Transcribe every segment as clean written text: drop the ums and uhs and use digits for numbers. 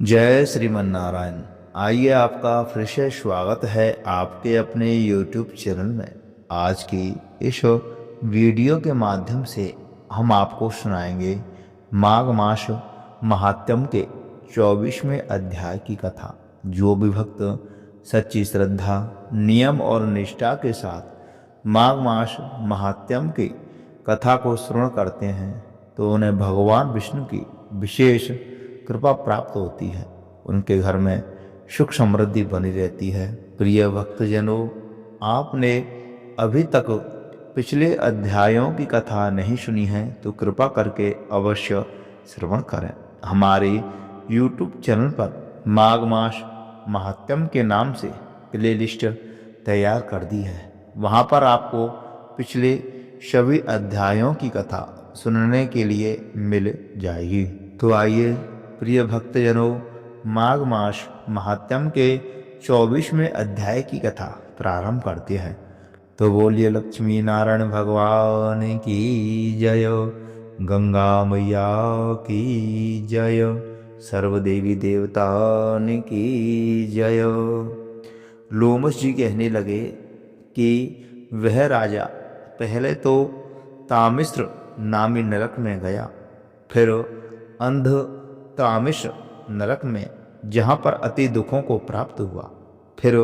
जय श्रीमन नारायण। आइए, आपका फिर से स्वागत है आपके अपने YouTube चैनल में। आज की इस वीडियो के माध्यम से हम आपको सुनाएंगे माघ मास महात्म्य के 24वें अध्याय की कथा। जो भी भक्त सच्ची श्रद्धा, नियम और निष्ठा के साथ माघ मास महात्म्य की कथा को श्रवण करते हैं तो उन्हें भगवान विष्णु की विशेष कृपा प्राप्त होती है। उनके घर में सुख समृद्धि बनी रहती है। प्रिय भक्तजनों, आपने अभी तक पिछले अध्यायों की कथा नहीं सुनी है तो कृपा करके अवश्य श्रवण करें। हमारे YouTube चैनल पर माघ मास महात्म्य के नाम से प्लेलिस्ट तैयार कर दी है। वहाँ पर आपको पिछले सभी अध्यायों की कथा सुनने के लिए मिल जाएगी। तो आइए प्रिय भक्तजनों, माघ मास महात्म्य के 24वें अध्याय की कथा प्रारंभ करते हैं। तो बोलिए लक्ष्मी नारायण भगवान की जय, गंगा मैया की जय, सर्वदेवी देवतान की जय। लोमस जी कहने लगे कि वह राजा पहले तो तामिश्र नामी नरक में गया, फिर अंध तामिश नरक में जहाँ पर अति दुखों को प्राप्त हुआ, फिर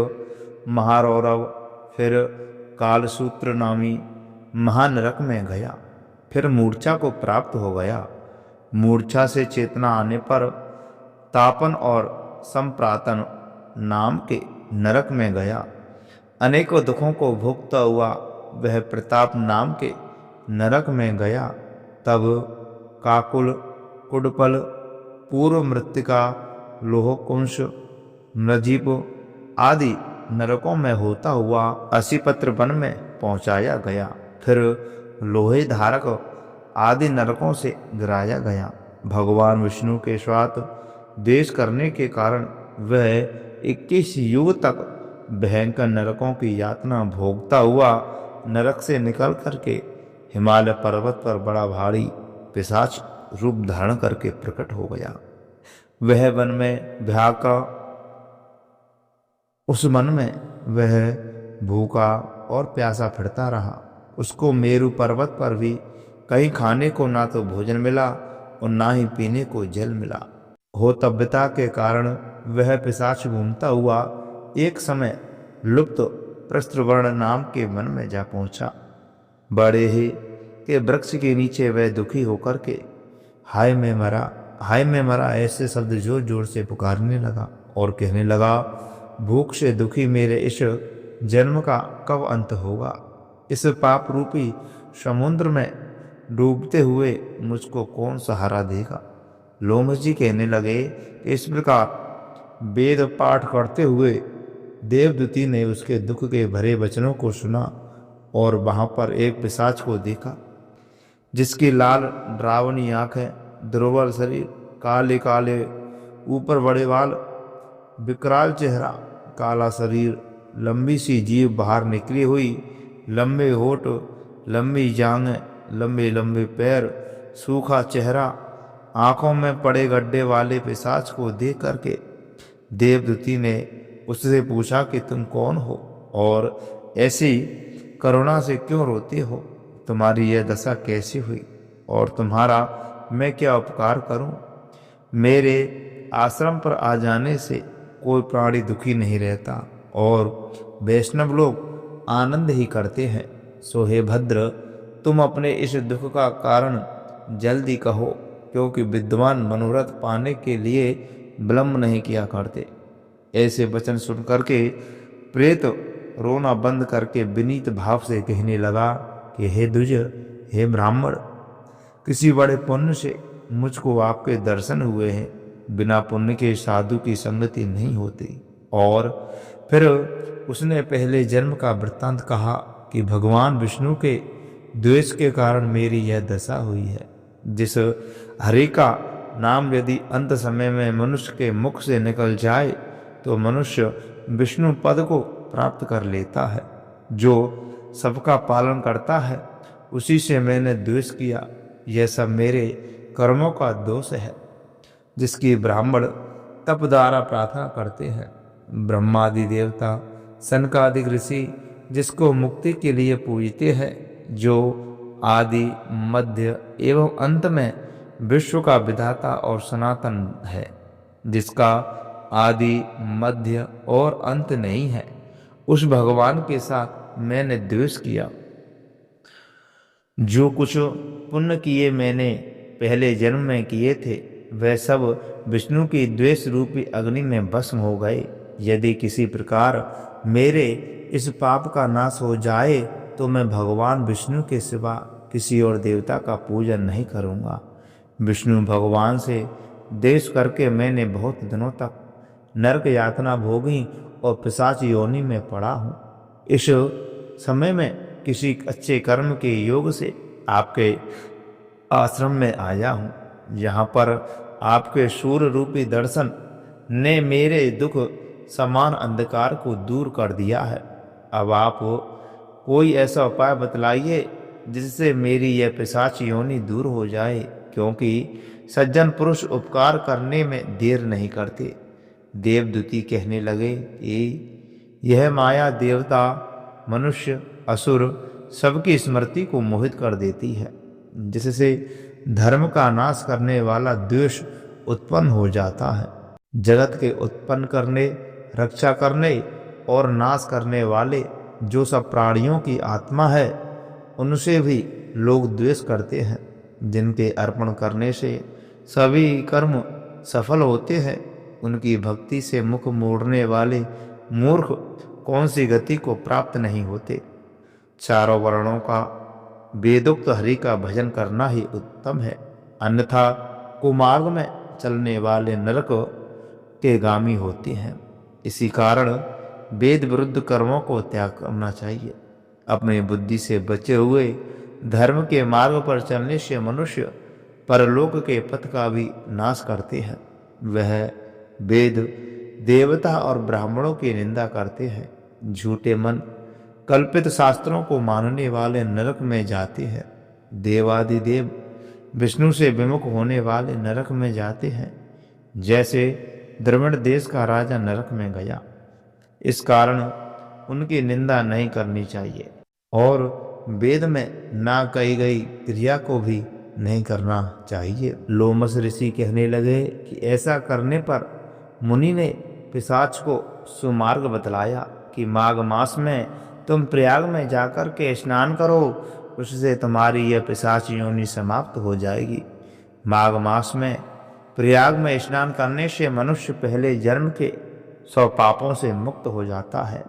महारौरव, फिर कालसूत्र नामी महानरक में गया, फिर मूर्छा को प्राप्त हो गया। मूर्छा से चेतना आने पर तापन और संप्रातन नाम के नरक में गया। अनेकों दुखों को भोगता हुआ वह प्रताप नाम के नरक में गया। तब काकुल, कुडपल, पूर्व मृत्तिका, लोहकुंश, नजीब आदि नरकों में होता हुआ असीपत्र वन में पहुंचाया गया। फिर लोहे धारक आदि नरकों से गिराया गया। भगवान विष्णु के साथ द्वेष करने के कारण वह 21 युग तक भयंकर नरकों की यातना भोगता हुआ नरक से निकल करके हिमालय पर्वत पर बड़ा भारी पिशाच रूप धारण करके प्रकट हो गया। वह वन में भ्याका, उस वन में वह भूखा और प्यासा फिरता रहा। उसको मेरु पर्वत पर भी कहीं खाने को ना तो भोजन मिला और ना ही पीने को जल मिला। होतव्यता के कारण वह पिशाच घूमता हुआ एक समय लुप्त प्रस्त्रवर्ण नाम के वन में जा पहुंचा। बड़े ही के वृक्ष के नीचे वह दुखी होकर के हाय मैं मरा, हाय मैं मरा ऐसे शब्द जोर जोर से पुकारने लगा और कहने लगा, भूख से दुखी मेरे इस जन्म का कब अंत होगा। इस पाप रूपी समुद्र में डूबते हुए मुझको कौन सहारा देगा। लोमस जी कहने लगे, इस प्रकार वेद पाठ करते हुए देवदूती ने उसके दुख के भरे वचनों को सुना और वहां पर एक पिशाच को देखा, जिसकी लाल ड्रावनी आंखें, दुर्बल शरीर, काले काले ऊपर बड़े बाल, विकराल चेहरा, काला शरीर, लंबी सी जीभ बाहर निकली हुई, लंबे होठ, लंबी जांघें, लंबे लंबे पैर, सूखा चेहरा, आंखों में पड़े गड्ढे वाले पिशाच को देख करके देवदूती ने उससे पूछा कि तुम कौन हो और ऐसी करुणा से क्यों रोते हो। तुम्हारी यह दशा कैसी हुई और तुम्हारा मैं क्या उपकार करूं। मेरे आश्रम पर आ जाने से कोई प्राणी दुखी नहीं रहता और वैष्णव लोग आनंद ही करते हैं। सो हे भद्र, तुम अपने इस दुख का कारण जल्दी कहो, क्योंकि विद्वान मनोरथ पाने के लिए विलंब नहीं किया करते। ऐसे वचन सुन करके प्रेत रोना बंद करके विनीत भाव से कहने लगा कि हे द्विज, हे ब्राह्मण, किसी बड़े पुण्य से मुझको आपके दर्शन हुए हैं। बिना पुण्य के साधु की संगति नहीं होती। और फिर उसने पहले जन्म का वृत्तांत कहा कि भगवान विष्णु के द्वेष के कारण मेरी यह दशा हुई है। जिस हरि का नाम यदि अंत समय में मनुष्य के मुख से निकल जाए तो मनुष्य विष्णु पद को प्राप्त कर लेता है। जो सबका पालन करता है उसी से मैंने द्वेष किया। यह सब मेरे कर्मों का दोष है। जिसकी ब्राह्मण तप द्वारा प्रार्थना करते हैं। ब्रह्मादि देवता, सनकादिक ऋषि जिसको मुक्ति के लिए पूजते हैं, जो आदि मध्य एवं अंत में विश्व का विधाता और सनातन है, जिसका आदि मध्य और अंत नहीं है, उस भगवान के साथ मैंने द्वेष किया। जो कुछ पुण्य किए मैंने पहले जन्म में किए थे, वह सब विष्णु की द्वेष रूपी अग्नि में भस्म हो गए। यदि किसी प्रकार मेरे इस पाप का नाश हो जाए तो मैं भगवान विष्णु के सिवा किसी और देवता का पूजन नहीं करूँगा। विष्णु भगवान से द्वेष करके मैंने बहुत दिनों तक नरक यातना भोगी और पिशाच योनि में पड़ा हूँ। इस समय में किसी अच्छे कर्म के योग से आपके आश्रम में आया हूँ, यहाँ पर आपके सूर्य रूपी दर्शन ने मेरे दुख समान अंधकार को दूर कर दिया है। अब आप कोई ऐसा उपाय बतलाइए जिससे मेरी यह पिशाच योनि दूर हो जाए, क्योंकि सज्जन पुरुष उपकार करने में देर नहीं करते। देवदूती कहने लगे कि यह माया देवता, मनुष्य, असुर सबकी स्मृति को मोहित कर देती है, जिससे धर्म का नाश करने वाला द्वेष उत्पन्न हो जाता है। जगत के उत्पन्न करने, रक्षा करने और नाश करने वाले जो सब प्राणियों की आत्मा है, उनसे भी लोग द्वेष करते हैं। जिनके अर्पण करने से सभी कर्म सफल होते हैं, उनकी भक्ति से मुख मोड़ने वाले मूर्ख कौन सी गति को प्राप्त नहीं होते। चारों वर्णों का वेदोक्त हरि का भजन करना ही उत्तम है, अन्यथा कुमार्ग में चलने वाले नरक के गामी होते हैं। इसी कारण वेद विरुद्ध कर्मों को त्याग करना चाहिए। अपनी बुद्धि से बचे हुए धर्म के मार्ग पर चलने से मनुष्य परलोक के पथ का भी नाश करते हैं। वह वेद, देवता और ब्राह्मणों की निंदा करते हैं। झूठे मन कल्पित शास्त्रों को मानने वाले नरक में जाते हैं। देवादिदेव विष्णु से विमुख होने वाले नरक में जाते हैं, जैसे द्रविड़ देश का राजा नरक में गया। इस कारण उनकी निंदा नहीं करनी चाहिए और वेद में ना कही गई क्रिया को भी नहीं करना चाहिए। लोमस ऋषि कहने लगे कि ऐसा करने पर मुनि ने पिशाच को सुमार्ग बतलाया कि माघ मास में तुम प्रयाग में जाकर के स्नान करो, उससे तुम्हारी यह पिशाच योनि समाप्त हो जाएगी। माघ मास में प्रयाग में स्नान करने से मनुष्य पहले जन्म के 100 पापों से मुक्त हो जाता है।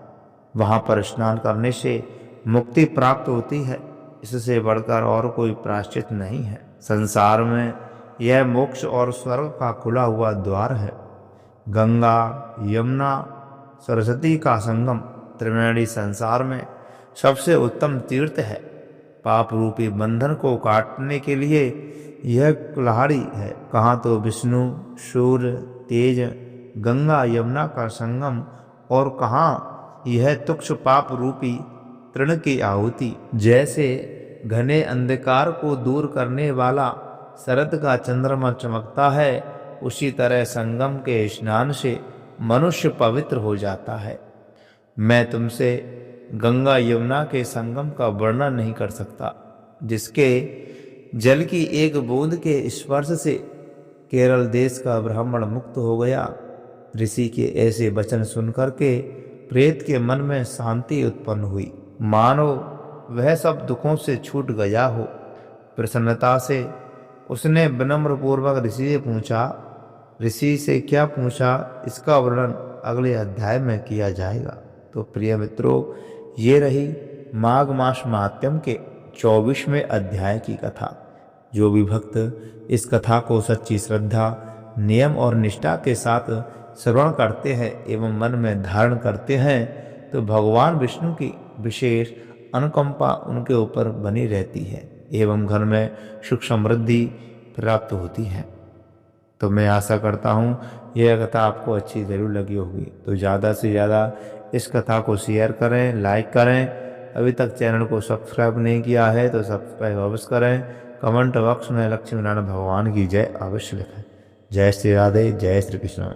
वहाँ पर स्नान करने से मुक्ति प्राप्त होती है। इससे बढ़कर और कोई प्रायश्चित नहीं है। संसार में यह मोक्ष और स्वर्ग का खुला हुआ द्वार है। गंगा, यमुना, सरस्वती का संगम त्रिवेणी संसार में सबसे उत्तम तीर्थ है। पाप रूपी बंधन को काटने के लिए यह कुल्हाड़ी है। कहाँ तो विष्णु, सूर्य, तेज, गंगा, यमुना का संगम और कहाँ यह तुक्ष पाप रूपी तृण की आहुति। जैसे घने अंधकार को दूर करने वाला शरद का चंद्रमा चमकता है, उसी तरह संगम के स्नान से मनुष्य पवित्र हो जाता है। मैं तुमसे गंगा यमुना के संगम का वर्णन नहीं कर सकता, जिसके जल की एक बूंद के स्पर्श से केरल देश का ब्राह्मण मुक्त हो गया। ऋषि के ऐसे वचन सुनकर के प्रेत के मन में शांति उत्पन्न हुई, मानो वह सब दुखों से छूट गया हो। प्रसन्नता से उसने विनम्र पूर्वक ऋषि से पूछा। ऋषि से क्या पूछा, इसका वर्णन अगले अध्याय में किया जाएगा। तो प्रिय मित्रों, ये रही माघ मास महात्म्य के 24वें अध्याय की कथा। जो भी भक्त इस कथा को सच्ची श्रद्धा, नियम और निष्ठा के साथ श्रवण करते हैं एवं मन में धारण करते हैं, तो भगवान विष्णु की विशेष अनुकंपा उनके ऊपर बनी रहती है एवं घर में सुख समृद्धि प्राप्त होती है। तो मैं आशा करता हूँ यह कथा आपको अच्छी ज़रूर लगी होगी। तो ज़्यादा से ज़्यादा इस कथा को शेयर करें, लाइक करें। अभी तक चैनल को सब्सक्राइब नहीं किया है तो सब्सक्राइब अवश्य करें। कमेंट बॉक्स में लक्ष्मी नारायण भगवान की जय अवश्य लिखें। जय श्री राधे, जय श्री कृष्ण।